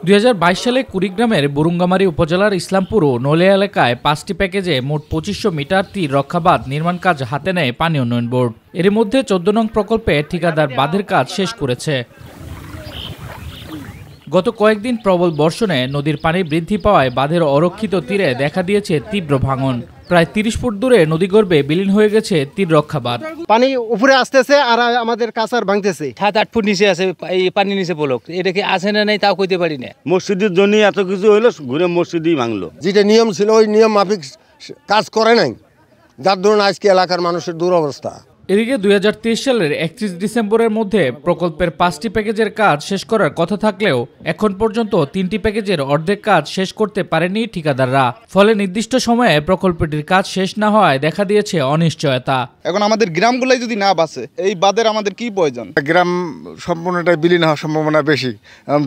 2022 সালে কুড়িগ্রামের বুরুঙ্গামারী উপজেলার ইসলামপুর ও নলিয়া এলাকায় 5টি প্যাকেজে মোট 2500 মিটার তীর রক্ষা বাঁধ নির্মাণ কাজ হাতে নেয় পানি উন্নয়ন বোর্ড। এর মধ্যে 14 নং প্রকল্পে ঠিকাদার বাঁধের কাজ শেষ করেছে। গত কয়েকদিন প্রবল বর্ষণে নদীর পানি বৃদ্ধি পাওয়ায় বাঁধের অরক্ষিত তীরে দেখা দিয়েছে তীব্র ভাঙন। প্রায় 30 ফুট দূরে নদীগর্ভে বিলীন হয়ে গেছে তীর রক্ষা বাঁধ। পানি উপরে আসতেছে আর আমাদের কাছার ভাঙতেছে। 7-8 ফুট নিচে আছে এই পানি নিচে পলক। এটা কি আছে না নাই তাও কইতে পারি না। মসজিদের জন্য এত কিছু হইলো, ঘুরে মসজিদই ভাঙলো। যেটা নিয়ম ছিল ওই নিয়ম মাফিক কাজ করে নাই, যার ধরুন আজকে এলাকার মানুষের দুরবস্থা। এদিকে 2023 সালের 31 ডিসেম্বরের মধ্যে প্রকল্পের 5টি প্যাকেজের কাজ শেষ করার কথা থাকলেও এখন পর্যন্ত 3টি প্যাকেজের অর্ধেক কাজ শেষ করতে পারেনি ঠিকাদাররা। ফলে নির্দিষ্ট সময়ে প্রকল্পটির কাজ শেষ না হওয়ায় দেখা দিয়েছে অনিশ্চয়তা। এখন আমাদের গ্রামগুলাই যদি না বাঁচে, এই বাঁধের আমাদের কি প্রয়োজন? গ্রাম সম্পূর্ণটাই বিলীন হওয়ার সম্ভাবনা বেশি।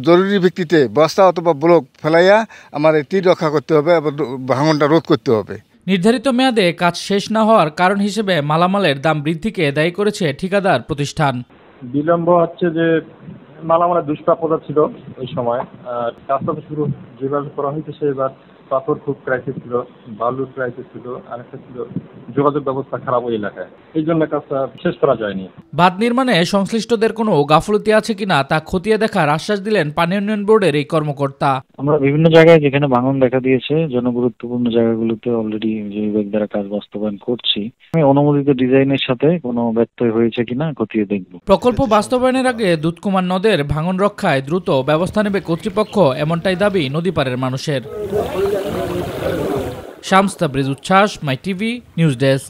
জরুরি ভিত্তিতে বস্তা অথবা ব্লক ফেলাইয়া আমার তীর রক্ষা করতে হবে এবং ভাঙনটা রোধ করতে হবে। নির্ধারিত মেয়াদে কাজ শেষ না হওয়ার কারণ হিসেবে মালামালের দাম বৃদ্ধিকে দায়ী করেছে ঠিকাদার প্রতিষ্ঠান। বিলম্ব হচ্ছে যে মালামালের দুষ্প্রাপ্যতা ছিল ওই সময়। কাজটা শুরু যেভাবে করা হয়েছে সেবার পাথর খুব ক্রাইসিস ছিল, বালুর ক্রাইসিস ছিল, আরেকটা ছিল যোগাযোগ ব্যবস্থা খারাপ ওই এলাকায়, এই জন্য কাজটা শেষ করা যায়নি। বাঁধ নির্মাণে সংশ্লিষ্টদের কোনো গাফলতি আছে কিনা তা খতিয়ে দেখার আশ্বাস দিলেন পানি উন্নয়ন বোর্ডের এই কর্মকর্তা। আমরা বিভিন্ন জায়গায় যেখানে ভাঙন দেখা দিয়েছে জনগুরুত্বপূর্ণ জায়গাগুলোতে অলরেডি যে বিভাগ দ্বারা কাজ বাস্তবায়ন করছি, আমি অনুমোদিত ডিজাইনের সাথে কোনো ব্যত্যয় হয়েছে কিনা খতিয়ে দেখব। প্রকল্প বাস্তবায়নের আগে দুধকুমার নদের ভাঙন রক্ষায় দ্রুত ব্যবস্থা নেবে কর্তৃপক্ষ, এমনটাই দাবি নদীপাড়ের মানুষের। শামস তাবরিজ উচ্ছ্বাস, মাই টিভি নিউজ ডেস্ক।